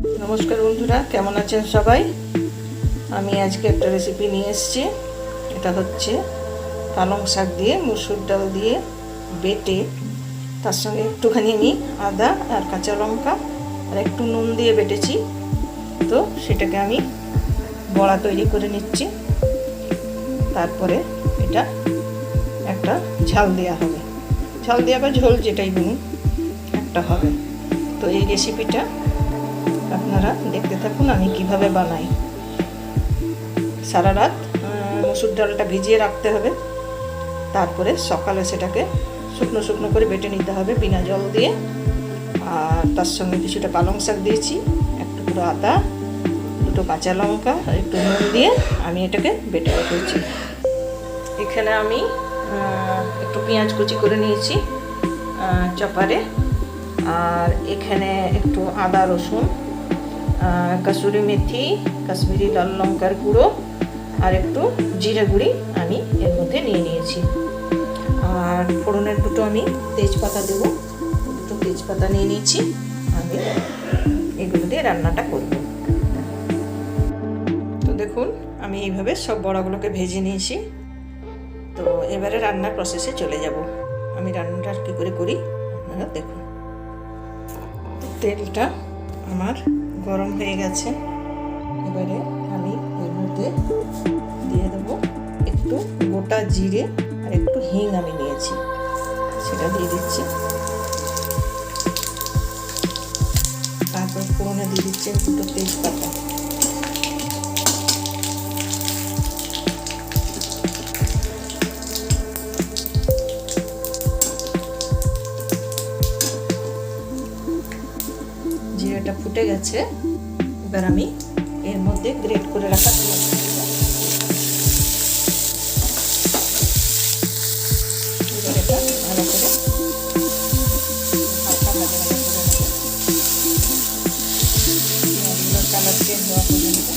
নমস্কার বন্ধুরা, কেমন আছেন সবাই? আমি আজকে একটা রেসিপি নিয়ে এসেছি। এটা হচ্ছে পালং শাক দিয়ে মুসুর ডাল দিয়ে বেটে তার সঙ্গে একটুখানি আমি আদা আর কাঁচা লঙ্কা আর একটু নুন দিয়ে বেটেছি। তো সেটাকে আমি বড়া তৈরি করে নিচ্ছি। তারপরে এটা একটা ঝাল দেওয়া হবে, ঝাল দেওয়া বা ঝোল যেটাই বলুন একটা হবে। তো এই রেসিপিটা আপনারা দেখতে থাকুন আমি কিভাবে বানাই। সারা রাত মসুর ডালটা ভিজিয়ে রাখতে হবে, তারপরে সকালে সেটাকে শুকনো শুকনো করে বেটে নিতে হবে বিনা জল দিয়ে। আর তার সঙ্গে কিছুটা পালং শাক দিয়েছি, একটু পুরো আদা, দুটো কাঁচা লঙ্কা আর একটু নুন দিয়ে আমি এটাকে বেটে রেখেছি। এখানে আমি একটু পেঁয়াজ কুচি করে নিয়েছি চপারে, আর এখানে একটু আদা রসুন, কাসুরি মেথি, কাশ্মীরি লাল লঙ্কার গুঁড়ো আর একটু জিরে গুঁড়ি আমি এর মধ্যে নিয়ে নিয়েছি। আর ফোড়নের দুটো আমি তেজপাতা দেবো, দুটো তেজপাতা নিয়ে নিয়েছি। আমি এগুলো দিয়ে রান্নাটা করব। তো দেখুন আমি এইভাবে সব বড়াগুলোকে ভেজে নিয়েছি। তো এবারে রান্নার প্রসেসে চলে যাব। আমি রান্নাটা কী করে করি আপনারা দেখুন। তেলটা আমার গরম হয়ে গেছে, এবারে আমি এর মধ্যে দিয়ে দেবো একটু গোটা জিরে আর একটু হিং আমি নিয়েছি, সেটা দিয়ে দিচ্ছি। তারপর ফোড়নে দিয়ে দিচ্ছি দুটো তেজপাতা, জিরেটা ফুটে গেছে। এবার আমি এর মধ্যে গ্রেট করে রাখা পেঁয়াজ এটা ভালো করে হালকা ভাজা ভাজা করে নেব। পেঁয়াজগুলোর কালার চেঞ্জ হওয়া পর্যন্ত।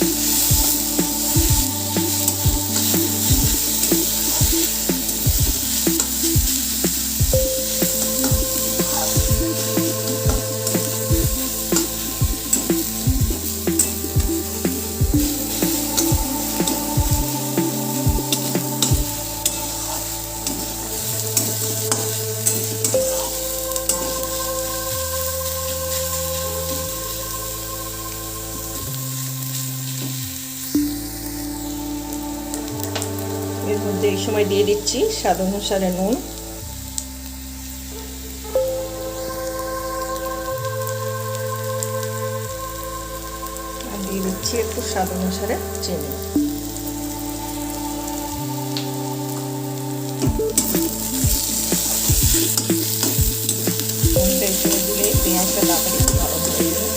এর মধ্যে এই সময় দিয়ে দিচ্ছি স্বাদ অনুসারে নুন, আর দিয়ে দিচ্ছি একটু স্বাদ অনুসারে চিনি। নুনটা এই সময় দিলে পেঁয়াজটা তাড়াতাড়ি ভালো হয়ে যাবে।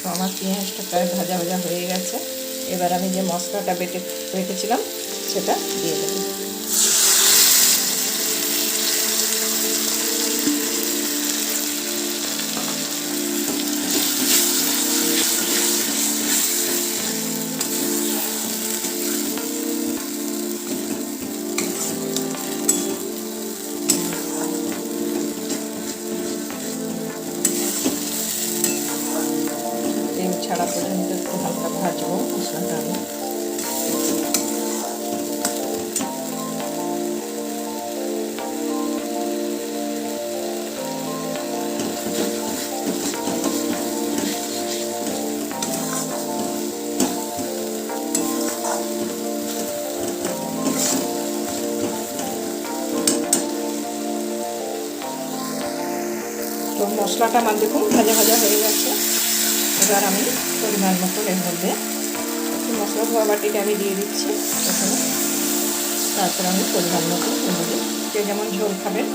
তো আমার পেঁয়াজটা প্রায় ভাজা ভাজা হয়ে গেছে। এবার আমি যে মশলাটা বেটে রেখেছিলাম সেটা দিয়ে দেবো। তেল ছাড়া পর্যন্ত একটু হালকা ভাজবো মশলাটা আমি। তো মশলাটা আমার দেখুন ভাজা ভাজা হয়ে গেছে। এবার আমি পরিমাণ মতো এর মধ্যে একটু মশলা ধোয়া বাটিটা আমি দিয়ে দিচ্ছি প্রথমে। তারপর আমি পরিমাণ মতো এর মধ্যে যে যেমন ঝোল খাবেন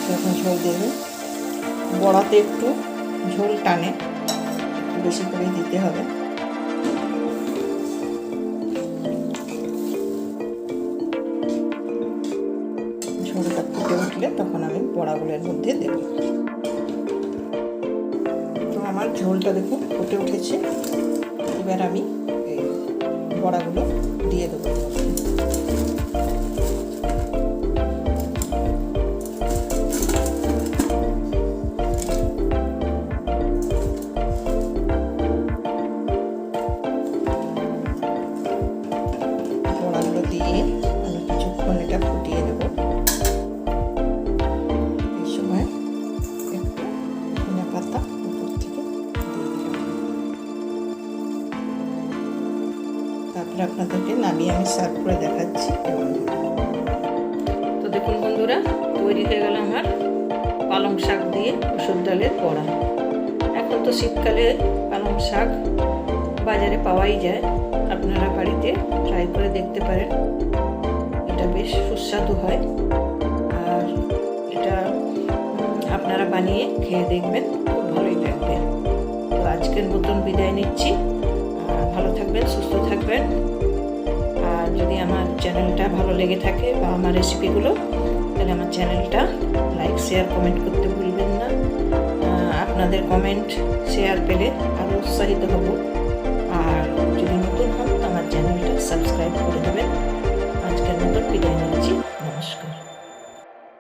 সেরকম ঝোল দেবেন। বড়াতে একটু ঝোল টানে, একটু বেশি করে দিতে হবে। গেলে তখন আমি বড়াগুলোর মধ্যে দেব। তো আমার ঝোলটা দেখুন ফুটে উঠেছে। এবার আমি এই বড়াগুলো দিয়ে দেবো। বড়াগুলো দিয়ে আমি কিছুক্ষণ এটা ফুটিয়ে দেব। এই সময় একটু ধনে পাতা উপর থেকে দিয়ে দিলাম। তারপরে আপনাদেরকে নামিয়ে আমি সার্ভ করে দেখাচ্ছি। তো দেখুন বন্ধুরা, তৈরি হয়ে গেল আমার পালং শাক দিয়ে মসুর ডালের বড়া। এখন তো শীতকালে পালং শাক বাজারে পাওয়াই যায়, আপনারা বাড়িতে ট্রাই করে দেখতে পারেন। এটা বেশ সুস্বাদু হয়, আর এটা আপনারা বানিয়ে খেয়ে দেখবেন, খুব ভালোই লাগবে। তো আজকের মতন বিদায় নিচ্ছি। ভালো থাকবেন, সুস্থ থাকবেন। আর যদি আমার চ্যানেলটা ভালো লেগে থাকে বা আমার রেসিপিগুলো, তাহলে আমার চ্যানেলটা লাইক, শেয়ার, কমেন্ট করতে ভুলবেন না। আপনাদের কমেন্ট, শেয়ার পেলে আরও উৎসাহিত হব। আর যদি নতুন হন তো আমার চ্যানেলটা সাবস্ক্রাইব করে দেবেন। আজকের মতো বিদায় নিচ্ছি। নমস্কার।